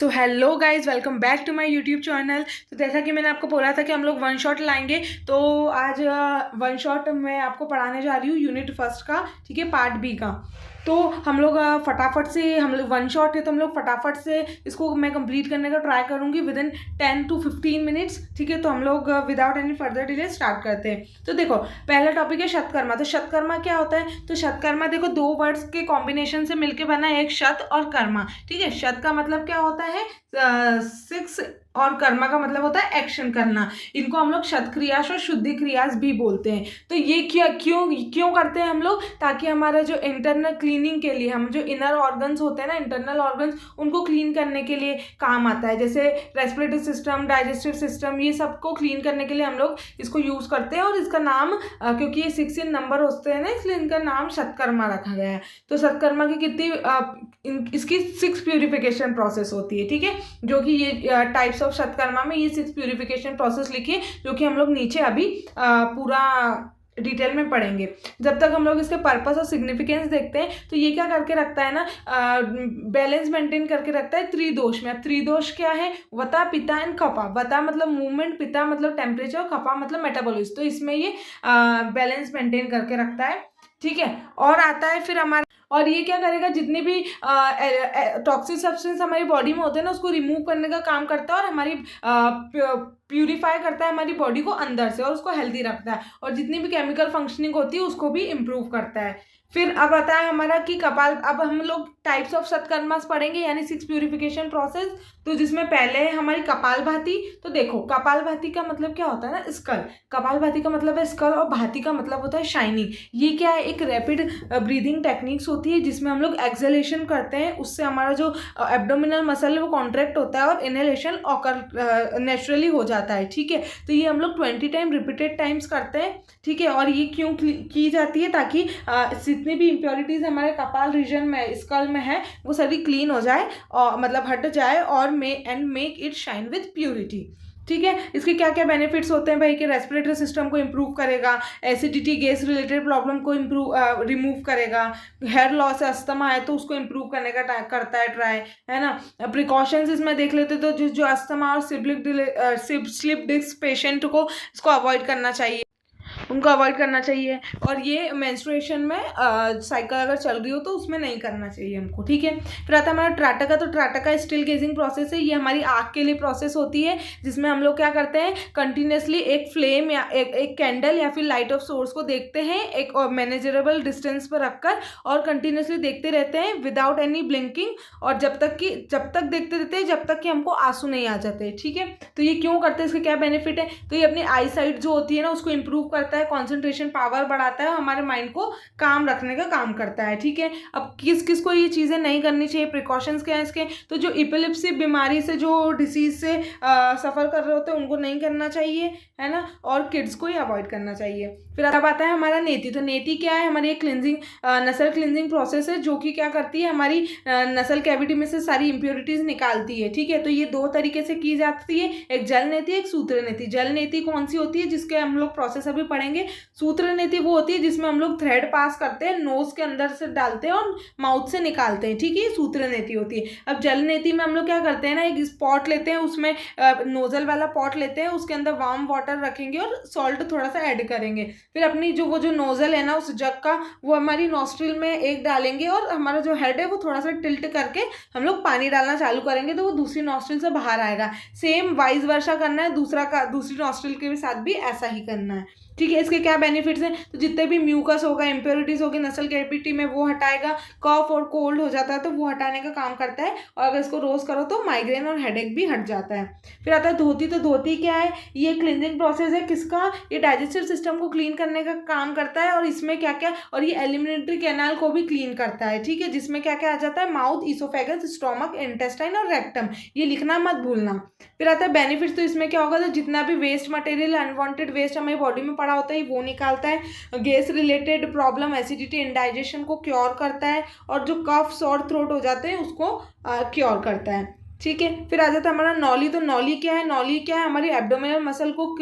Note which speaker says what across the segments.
Speaker 1: तो hello guys, welcome back to my YouTube channel. तो जैसा कि मैंने आपको बोला था कि हम लोग वन शॉट लाएंगे, तो आज वन शॉट मैं आपको पढ़ाने जा रही हूँ यूनिट फर्स्ट का, ठीक है, पार्ट बी का। तो हम लोग फटाफट से, हम लोग वन शॉट है तो हम लोग फटाफट से इसको मैं कंप्लीट करने का ट्राई करूँगी विद इन 10 to 15 मिनट्स, ठीक है। तो हम लोग without any further delay start करते हैं। तो देखो, पहला टॉपिक है शतकर्मा। तो शतकर्मा क्या होता है? तो शतकर्मा देखो, दो वर्ड्स के कॉम्बिनेशन से मिलके बना है, एक शत और कर्मा, ठीक है। शत का मतलब क्या होता है? 6, और कर्मा का मतलब होता है एक्शन करना। इनको हम लोग शतक्रियास और शुद्धि क्रियास भी बोलते हैं। तो ये क्यों करते हैं हम लोग? ताकि हमारा जो इंटरनल क्लीनिंग के लिए, हम जो इनर ऑर्गन्स होते हैं ना, इंटरनल ऑर्गन्स, उनको क्लीन करने के लिए काम आता है। जैसे रेस्पिरेटरी सिस्टम, डाइजेस्टिव सिस्टम, ये सबको क्लीन करने के लिए हम लोग इसको यूज करते हैं। और इसका नाम क्योंकि ये 16 नंबर होते हैं ना, इसलिए इनका नाम शतकर्मा रखा गया है। तो शतकर्मा की इसकी 6 प्यूरिफिकेशन प्रोसेस होती है, ठीक है। जो कि ये टाइप्स ऑफ शतकर्मा में ये 6 प्यूरिफिकेशन प्रोसेस लिखी है, जो कि हम लोग नीचे अभी पूरा डिटेल में पढ़ेंगे। जब तक हम लोग इसके पर्पस और सिग्निफिकेंस देखते हैं, तो ये क्या करके रखता है ना, बैलेंस मेंटेन करके रखता है त्रिदोष में। अब त्रिदोष क्या है? वता, पिता एंड कपा। वता मतलब मूवमेंट, पिता मतलब टेम्परेचर, कपा मतलब मेटाबॉलिज्म। तो इसमें ये बैलेंस मेंटेन करके रखता है, ठीक है। और आता है फिर हमारा, और ये क्या करेगा, जितने भी टॉक्सिक सब्सटेंस हमारी बॉडी में होते हैं ना, उसको रिमूव करने का काम करता है, और हमारी प्यूरिफाई करता है हमारी बॉडी को अंदर से, और उसको हेल्दी रखता है। और जितनी भी केमिकल फंक्शनिंग होती है उसको भी इम्प्रूव करता है। फिर अब आता है हमारा कि कपाल। अब हम लोग टाइप्स ऑफ शतकर्मास पढ़ेंगे, यानी 6 प्यूरिफिकेशन प्रोसेस। तो जिसमें पहले है हमारी कपालभाति। तो देखो, कपालभाति का मतलब क्या होता है ना, स्कल। कपालभाति का मतलब है स्कल, और भाति का मतलब होता है शाइनिंग। ये क्या है? एक रैपिड ब्रीदिंग टेक्निक्स होती है, जिसमें हम लोग एक्सहेलेशन करते हैं। उससे हमारा जो एब्डोमिनल मसल है वो कॉन्ट्रैक्ट होता है, और इनहेलेशन ऑकर नेचुरली हो जाता है, ठीक है। तो ये हम लोग 20 टाइम रिपीटेड टाइम्स करते हैं, ठीक है। और ये क्यों की जाती है? ताकि जितनी भी इम्प्योरिटीज हमारे कपाल रीजन में, स्कल में है, वो सारी क्लीन हो जाए, और मतलब हट जाए, और make it shine with purity, ठीक है। इसके क्या क्या बेनिफिट्स होते हैं भाई? कि रेस्पिरेटरी सिस्टम को इम्प्रूव करेगा, एसिडिटी, गैस रिलेटेड प्रॉब्लम को रिमूव करेगा, हेयर लॉस, अस्थमा है तो उसको इम्प्रूव करने का करता है ट्राई, है ना। प्रिकॉशंस इसमें देख लेते तो जो अस्थमा और स्लिप डिस्क पेशेंट को इसको अवॉइड करना चाहिए, उनको अवॉइड करना चाहिए। और ये मेंस्ट्रुएशन में साइकिल अगर चल रही हो तो उसमें नहीं करना चाहिए हमको, ठीक है। फिर आता है हमारा ट्राटका। तो ट्राटका स्टिल गेजिंग प्रोसेस है। ये हमारी आँख के लिए प्रोसेस होती है, जिसमें हम लोग क्या करते हैं, कंटिन्यूसली एक फ्लेम या एक कैंडल या फिर लाइट ऑफ सोर्स को देखते हैं, एक मैनेजेबल डिस्टेंस पर रखकर, और कंटिन्यूसली देखते रहते हैं विदाउट एनी ब्लिंकिंग, और जब तक देखते रहते हैं जब तक कि हमको आंसू नहीं आ जाते, ठीक है। तो ये क्यों करते हैं, इसके क्या बेनिफिट है? तो ये अपनी आई साइट जो होती है ना, उसको इंप्रूव करता है, कंसंट्रेशन पावर बढ़ाता है, हमारे माइंड को काम रखने का काम करता है, ठीक है। अब किस को ये चीज़ें नहीं करनी चाहिए? प्रिकॉशंस क्या है इसके? तो जो इपिलिप्सी बीमारी से, जो डिसीज से सफ़र कर रहे होते हैं, उनको नहीं करना चाहिए, है ना। और किड्स को ही अवॉइड करना चाहिए। फिर अब आता है हमारा नेति। तो नेति क्या है? हमारी एक क्लिनजिंग, नसल क्लिनजिंग प्रोसेस है, जो कि क्या करती है, हमारी नसल कैविटी में से सारी इंप्योरिटीज निकालती है, ठीक है। तो ये 2 तरीके से की जाती है, एक जल नेति, एक सूत्र नेति। जल नेति कौन सी होती है? जिसके हम लोग प्रोसेस अभी पढ़ेंगे। सूत्र नेति वो होती है जिसमें हम लोग थ्रेड पास करते हैं, नोज के अंदर से डालते हैं और माउथ से निकालते हैं, ठीक है। सूत्र नेति होती है। अब जल नेति में हम लोग क्या करते हैं ना, एक पॉट लेते हैं, उसमें नोजल वाला पॉट लेते हैं, उसके अंदर वार्म वाटर रखेंगे और सॉल्ट थोड़ा सा ऐड करेंगे। फिर अपनी जो नोजल है ना, उस जग का, वो हमारी नॉस्ट्रिल में एक डालेंगे, और हमारा जो हेड है वो थोड़ा सा टिल्ट करके हम लोग पानी डालना चालू करेंगे, तो वो दूसरी नॉस्ट्रिल से बाहर आएगा। सेम वाइस वर्सा करना है, दूसरी नॉस्ट्रिल के साथ भी ऐसा ही करना है, ठीक है। इसके क्या बेनिफिट्स हैं? तो जितने भी म्यूकस होगा, इम्प्योरिटीज होगी नसल कैविटी में, वो हटाएगा। कफ और कोल्ड हो जाता है तो वो हटाने का काम करता है, और अगर इसको रोज करो तो माइग्रेन और हेडेक भी हट जाता है। फिर आता है धोती। तो धोती क्या है? ये क्लींजिंग प्रोसेस है, किसका? ये डाइजेस्टिव सिस्टम को क्लीन करने का काम करता है, और इसमें क्या क्या, और ये एलिमिनेटरी कैनाल को भी क्लीन करता है, ठीक है। जिसमें क्या क्या आ जाता है? माउथ, इसोफेगस, स्टोमक, इंटेस्टाइन और रेक्टम। ये लिखना मत भूलना। फिर आता है बेनिफिट्स। तो इसमें क्या होगा? तो जितना भी वेस्ट मटेरियल, अनवांटेड वेस्ट हमारी बॉडी में पड़ा होता है, वो निकालता है। Gas related problem, acidity, indigestion को क्योर करता है, और जो कफ, सॉर थ्रोट हो जाते हैं उसको क्योर करता है। ठीक है। फिर आ जाता है हमारा नॉली। तो नॉली क्या है? नॉली क्या है? हमारी एब्डोमिनल मसल को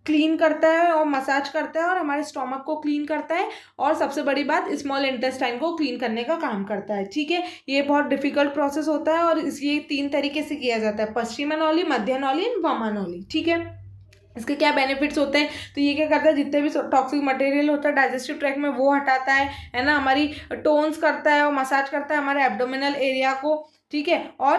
Speaker 1: क्लीन करता है और मसाज करता है और हमारे स्टोमक को क्लीन करता है, और सबसे बड़ी बात स्मॉल इंटेस्टाइन को क्लीन करने का काम करता है। ठीक है, ये बहुत डिफिकल्ट प्रोसेस होता है और ये 3 तरीके से किया जाता है, पश्चिमा नॉली, मध्य नॉली एंड वामा नॉली। ठीक है, इसके क्या बेनिफिट्स होते हैं? तो ये क्या करता है, जितने भी टॉक्सिक मटेरियल होता है डाइजेस्टिव ट्रैक्ट में वो हटाता है ना, हमारी टोन्स करता है और मसाज करता है हमारे एब्डोमिनल एरिया को। ठीक है, और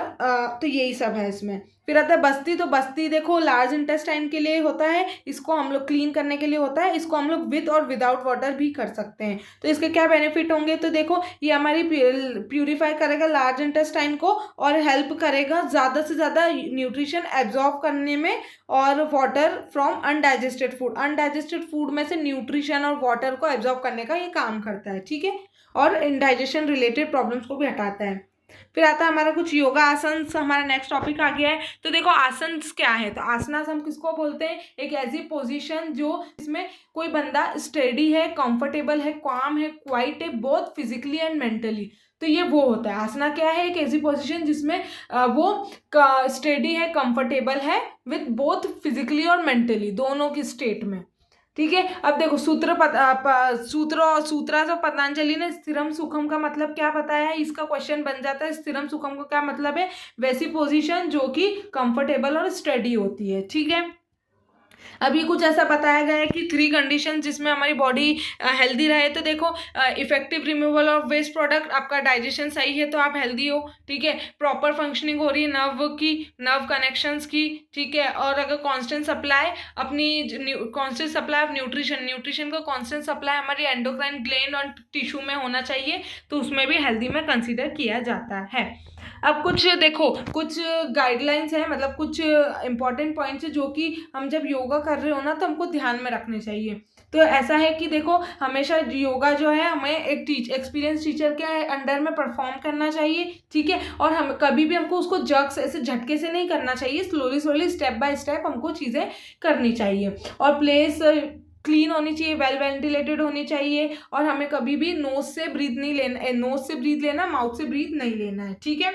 Speaker 1: तो यही सब है इसमें। फिर आता है बस्ती। तो बस्ती देखो लार्ज इंटेस्टाइन के लिए होता है, इसको हम लोग क्लीन करने के लिए होता है, इसको हम लोग विद और विदाउट वाटर भी कर सकते हैं। तो इसके क्या बेनिफिट होंगे? तो देखो ये हमारी प्यूरिफाई करेगा लार्ज इंटेस्टाइन को और हेल्प करेगा ज़्यादा से ज़्यादा न्यूट्रिशन एब्जॉर्ब करने में और water from undigested food. Undigested food में से न्यूट्रिशन और वाटर को एब्जॉर्ब करने का ये काम करता है। ठीक है, और इंडाइजेशन रिलेटेड प्रॉब्लम्स को भी हटाता है। फिर आता है हमारा कुछ योगा आसन, हमारा नेक्स्ट टॉपिक आ गया है। तो देखो आसन क्या है? तो आसनास हम किसको बोलते हैं? एक ऐसी पोजीशन जो इसमें कोई बंदा स्टेडी है, कंफर्टेबल है, काम है, क्वाइट है, बोथ फिजिकली एंड मेंटली। तो ये वो होता है आसना। क्या है? एक ऐसी पोजीशन जिसमें वो स्टेडी है, कंफर्टेबल है विथ बोथ फिजिकली और मेंटली, दोनों की स्टेट में। ठीक है, अब देखो सूत्रा जो पतंजलि ने स्थिरम सुखम का मतलब क्या बताया है, इसका क्वेश्चन बन जाता है। स्थिरम सुखम का क्या मतलब है? वैसी पोजीशन जो कि कंफर्टेबल और स्टडी होती है। ठीक है, अभी कुछ ऐसा बताया गया है कि 3 कंडीशन जिसमें हमारी बॉडी हेल्दी रहे। तो देखो effective removal of waste product, आपका डाइजेशन सही है तो आप हेल्दी हो। ठीक है, प्रॉपर फंक्शनिंग हो रही है नर्व की, नर्व कनेक्शंस की। ठीक है, और अगर constant supply constant supply of nutrition का कांस्टेंट सप्लाई हमारी एंडोक्राइन ग्लैंड और टिश्यू में होना चाहिए, तो उसमें भी हेल्दी में कंसिडर किया जाता है। अब कुछ देखो कुछ गाइडलाइंस है, मतलब कुछ इंपॉर्टेंट पॉइंट्स है जो कि हम जब योगा कर रहे हो ना तो हमको ध्यान में रखने चाहिए। तो ऐसा है कि देखो हमेशा योगा जो है हमें एक एक्सपीरियंस टीचर के अंडर में परफॉर्म करना चाहिए। ठीक है, और हम कभी भी हमको उसको जग्स ऐसे झटके से नहीं करना चाहिए, स्लोली स्टेप बाय स्टेप हमको चीज़ें करनी चाहिए। और प्लेस क्लीन होनी चाहिए, वेल वेंटिलेटेड होनी चाहिए, और हमें कभी भी नोज से ब्रीथ नहीं लेना, नोज से ब्रीथ लेना, माउथ से ब्रीथ नहीं लेना है। ठीक है,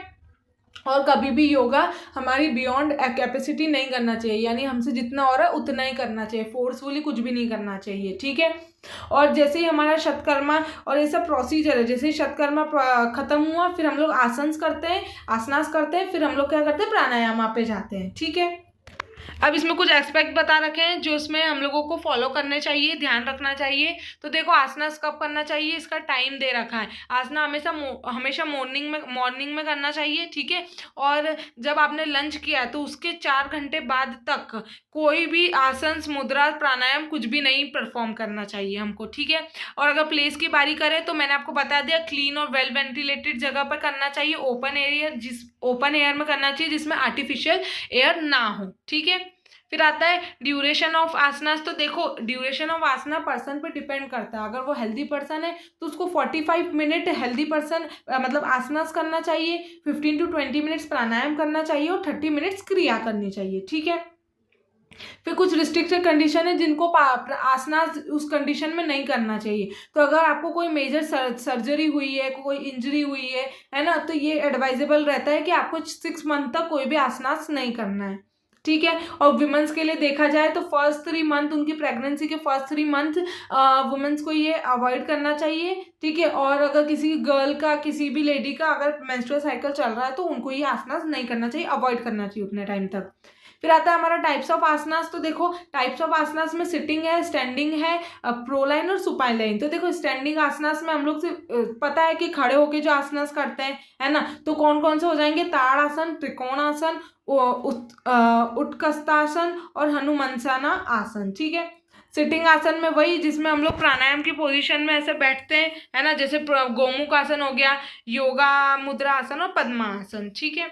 Speaker 1: और कभी भी योगा हमारी बियॉन्ड कैपेसिटी नहीं करना चाहिए, यानी हमसे जितना हो रहा है उतना ही करना चाहिए, फोर्सफुली कुछ भी नहीं करना चाहिए। ठीक है, और जैसे ही हमारा शतकर्मा और ये सब प्रोसीजर है, जैसे ही शतकर्मा खत्म हुआ फिर हम लोग आसन्स करते हैं, आसनास करते हैं, फिर हम लोग क्या करते हैं, प्राणायाम पे जाते हैं। ठीक है, अब इसमें कुछ एस्पेक्ट बता रखे हैं जो इसमें हम लोगों को फॉलो करने चाहिए, ध्यान रखना चाहिए। तो देखो आसना कब करना चाहिए, इसका टाइम दे रखा है। आसना हमेशा मॉर्निंग में करना चाहिए। ठीक है, और जब आपने लंच किया तो उसके 4 घंटे बाद तक कोई भी आसन, मुद्रा, प्राणायाम कुछ भी नहीं परफॉर्म करना चाहिए हमको। ठीक है, और अगर प्लेस की बारी करें तो मैंने आपको बता दिया क्लीन और वेल वेंटिलेटेड जगह पर करना चाहिए, ओपन एयर में करना चाहिए जिसमें आर्टिफिशियल एयर ना हो। ठीक है, फिर आता है ड्यूरेशन ऑफ आसनास। तो देखो ड्यूरेशन ऑफ आसना पर्सन पे डिपेंड करता है। अगर वो हेल्दी पर्सन है तो उसको 45 मिनट हेल्दी पर्सन मतलब आसनास करना चाहिए, 15 to 20 मिनट्स प्राणायाम करना चाहिए और 30 मिनट्स क्रिया करनी चाहिए। ठीक है, फिर कुछ रिस्ट्रिक्टेड कंडीशन है जिनको आसनास उस कंडीशन में नहीं करना चाहिए। तो अगर आपको कोई मेजर सर्जरी हुई है, कोई इंजरी हुई है ना, तो ये एडवाइजेबल रहता है कि आपको 6 मंथ तक कोई भी आसनास नहीं करना है। ठीक है, और वुमेन्स के लिए देखा जाए तो फर्स्ट 3 मंथ, उनकी प्रेगनेंसी के फर्स्ट 3 मंथ वुमेन्स को ये अवॉइड करना चाहिए। ठीक है, और अगर किसी गर्ल का, किसी भी लेडी का अगर मेंस्ट्रुअल साइकिल चल रहा है तो उनको ये आसनास नहीं करना चाहिए, अवॉइड करना चाहिए उतने टाइम तक। फिर आता है हमारा टाइप्स ऑफ आसनास। तो देखो टाइप्स ऑफ आसनास में सिटिंग है, स्टैंडिंग है, प्रोलाइन और सुपाइन लाइन। तो देखो स्टैंडिंग आसनास में हम लोग से पता है कि खड़े होके जो आसनास करते हैं, है ना, तो कौन कौन से हो जाएंगे, ताड़ासन, त्रिकोणासन, उत्कस्तासन और हनुमंसाना आसन। ठीक है, सिटिंग आसन में वही जिसमें हम लोग प्राणायाम की पोजीशन में ऐसे बैठते हैं, है ना, जैसे गोमुख आसन हो गया, योगा मुद्रा आसन और पद्मासन। ठीक है,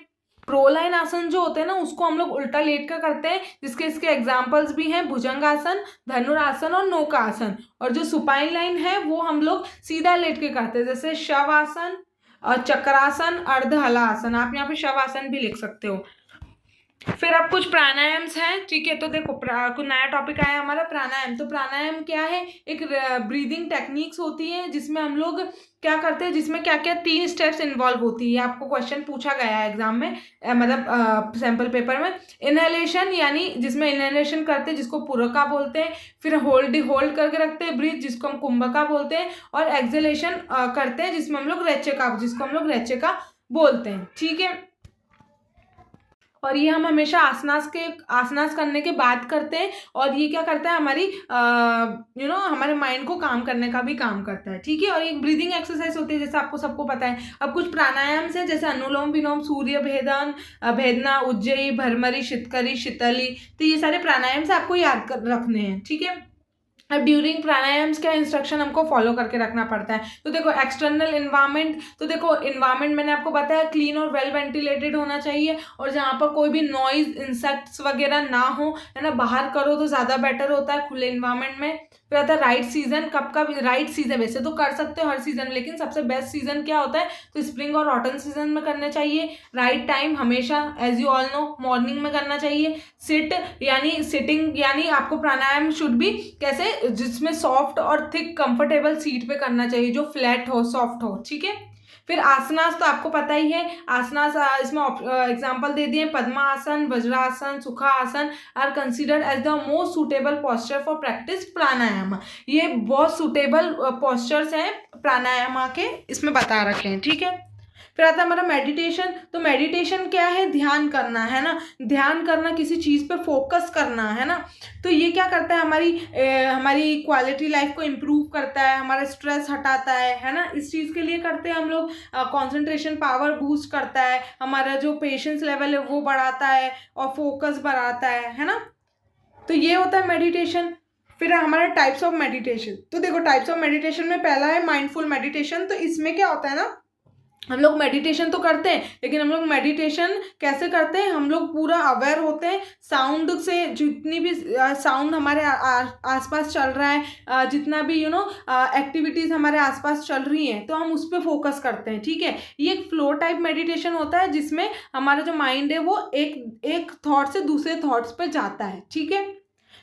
Speaker 1: प्रोलाइन आसन जो होते हैं ना उसको हम लोग उल्टा लेट कर करते हैं, जिसके इसके एग्जाम्पल्स भी हैं भुजंगासन, धनुरासन और नौकासन। और जो सुपाइन लाइन है वो हम लोग सीधा लेट के करते हैं, जैसे शवासन और चक्रासन, अर्धहलासन। आप यहाँ पे शवासन भी लिख सकते हो। फिर अब कुछ प्राणायाम्स हैं, ठीक है। तो देखो कुछ नया टॉपिक आया हमारा प्राणायाम। तो प्राणायाम क्या है, एक ब्रीदिंग टेक्निक्स होती है जिसमें हम लोग क्या करते हैं, जिसमें क्या क्या 3 स्टेप्स इन्वॉल्व होती है। आपको क्वेश्चन पूछा गया है एग्जाम में, मतलब सैम्पल पेपर में। इनहेलेशन यानी जिसमें इनहेलेशन करते हैं जिसको पुरका बोलते हैं, फिर होल्ड करके रखते हैं ब्रीथ जिसको हम कुंभका बोलते हैं, और एक्सहेलेशन करते हैं जिसमें हम लोग रेचका बोलते हैं, ठीक है। और ये हम हमेशा आसनास करने के बाद करते हैं, और ये क्या करता है हमारी हमारे माइंड को काम करने का भी काम करता है, ठीक है। और एक ब्रीदिंग एक्सरसाइज होती है जैसे आपको सबको पता है। अब कुछ प्राणायाम है जैसे अनुलोम विलोम, सूर्य भेदना, उज्जयी, भरमरी, शीतकरी, शीतली। तो ये सारे प्राणायाम से आपको याद रखने हैं, ठीक है। अब ड्यूरिंग प्राणायाम्स क्या इंस्ट्रक्शन हमको फॉलो करके रखना पड़ता है। तो देखो एक्सटर्नल इन्वायरमेंट, तो देखो इन्वायरमेंट मैंने आपको बताया क्लीन और वेल वेंटिलेटेड होना चाहिए, और जहाँ पर कोई भी नॉइज, इंसेक्ट्स वगैरह ना हो, है ना। बाहर करो तो ज़्यादा बेटर होता है खुले इन्वायरमेंट में। फिर आता है राइट सीजन, कब का राइट सीजन, वैसे तो कर सकते हो हर सीजन, लेकिन सबसे बेस्ट सीजन क्या होता है, तो स्प्रिंग और ऑटम सीजन में करने चाहिए। राइट टाइम हमेशा as you all know morning में करना चाहिए। सिटिंग यानी आपको प्राणायाम शुड भी कैसे, जिसमें सॉफ्ट और थिक कंफर्टेबल सीट पे करना चाहिए, जो फ्लैट हो, सॉफ्ट हो, ठीक है। फिर आसनास तो आपको पता ही है। आसनास इसमें एग्जांपल दे दिए, padmasana, vajrasana, sukhasana are considered as the most suitable posture for practice pranayama. ये बहुत सुटेबल पोस्चर्स हैं प्राणायाम के, इसमें बता रखे हैं, ठीक है। फिर आता है हमारा मेडिटेशन। तो मेडिटेशन क्या है, ध्यान करना, है ना। ध्यान करना, किसी चीज़ पे फोकस करना, है ना। तो ये क्या करता है, हमारी क्वालिटी लाइफ को इम्प्रूव करता है, हमारा स्ट्रेस हटाता है ना। इस चीज़ के लिए करते हैं हम लोग। कंसंट्रेशन पावर बूस्ट करता है, हमारा जो पेशेंस लेवल है वो बढ़ाता है, और फोकस बढ़ाता है ना। तो ये होता है मेडिटेशन। फिर हमारा टाइप्स ऑफ मेडिटेशन। तो देखो टाइप्स ऑफ मेडिटेशन में पहला है माइंडफुल मेडिटेशन। तो इसमें क्या होता है ना, हम लोग मेडिटेशन तो करते हैं, लेकिन हम लोग मेडिटेशन कैसे करते हैं, हम लोग पूरा अवेयर होते हैं साउंड से। जितनी भी साउंड हमारे आसपास चल रहा है, जितना भी एक्टिविटीज़ हमारे आसपास चल रही हैं, तो हम उस पर फोकस करते हैं, ठीक है। ये एक फ्लो टाइप मेडिटेशन होता है जिसमें हमारा जो माइंड है वो एक थॉट से दूसरे थॉट्स पे जाता है, ठीक है।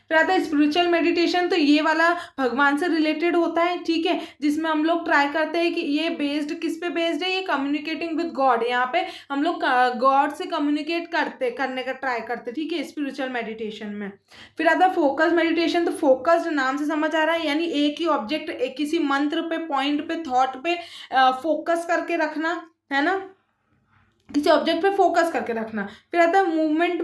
Speaker 1: फिर आता है स्पिरिचुअल मेडिटेशन। तो ये वाला भगवान से रिलेटेड होता है, ठीक है, जिसमें हम लोग ट्राई करते हैं कि ये बेस्ड किस पे बेस्ड है, ये कम्युनिकेटिंग विद गॉड। यहाँ पे हम लोग गॉड से कम्युनिकेट करने का ट्राई करते हैं, ठीक है, स्पिरिचुअल मेडिटेशन में। फिर आता है फोकस मेडिटेशन। तो फोकस्ड नाम से समझ आ रहा है, यानी एक ही ऑब्जेक्ट, एक किसी मंत्र पे, पॉइंट पे, थॉट पे फोकस करके रखना, है ना, किसी ऑब्जेक्ट पे फोकस करके रखना। फिर आता है मूवमेंट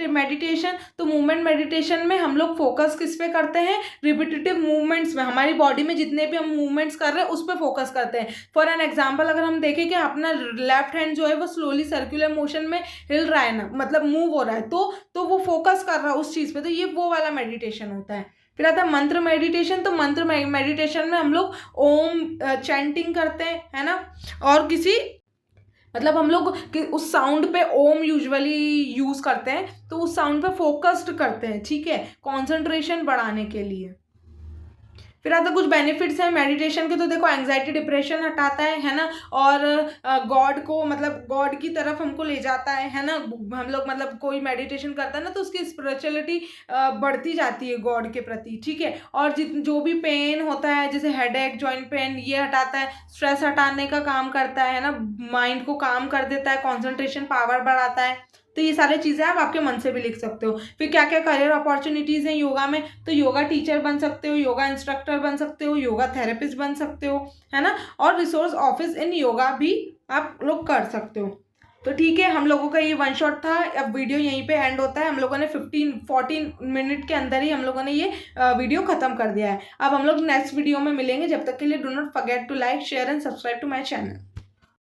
Speaker 1: मेडिटेशन। तो मूवमेंट मेडिटेशन में हम लोग फोकस किस पे करते हैं, रिपीटेटिव मूवमेंट्स में, हमारी बॉडी में जितने भी हम मूवमेंट्स कर रहे हैं उस पर फोकस करते हैं। फॉर एन एग्जांपल अगर हम देखें कि अपना लेफ्ट हैंड जो है वो स्लोली सर्कुलर मोशन में हिल रहा है ना, मतलब मूव हो रहा है, तो वो फोकस कर रहा है उस चीज़ पे, तो ये वो वाला मेडिटेशन होता है। फिर आता है मंत्र मेडिटेशन। तो मंत्र मेडिटेशन में हम लोग ओम चैंटिंग करते हैं, है ना, और मतलब हम लोग उस साउंड पे ओम यूजुअली यूज़ करते हैं, तो उस साउंड पे फोकस्ड करते हैं, ठीक है, कंसंट्रेशन बढ़ाने के लिए। फिर आता कुछ बेनिफिट्स हैं मेडिटेशन के। तो देखो एंग्जाइटी डिप्रेशन हटाता है ना, और गॉड को, मतलब गॉड की तरफ हमको ले जाता है ना। हम लोग मतलब कोई मेडिटेशन करता है ना तो उसकी स्पिरिचुअलिटी बढ़ती जाती है गॉड के प्रति, ठीक है। और जो भी पेन होता है जैसे हेडेक, जॉइंट पेन, ये हटाता है, स्ट्रेस हटाने का काम करता है ना, माइंड को काम कर देता है, कॉन्सेंट्रेशन पावर बढ़ाता है। तो ये सारी चीज़ें आप आपके मन से भी लिख सकते हो। फिर क्या क्या करियर अपॉर्चुनिटीज़ हैं योगा में, तो योगा टीचर बन सकते हो, योगा इंस्ट्रक्टर बन सकते हो, योगा थेरेपिस्ट बन सकते हो, है ना, और रिसोर्स ऑफिस इन योगा भी आप लोग कर सकते हो। तो ठीक है, हम लोगों का ये वन शॉट था। अब वीडियो यहीं पे एंड होता है। हम लोगों ने 14 मिनट के अंदर ही हम लोगों ने ये वीडियो ख़त्म कर दिया है। अब हम लोग नेक्स्ट वीडियो में मिलेंगे। जब तक के लिए do not forget to like, share and subscribe to my channel.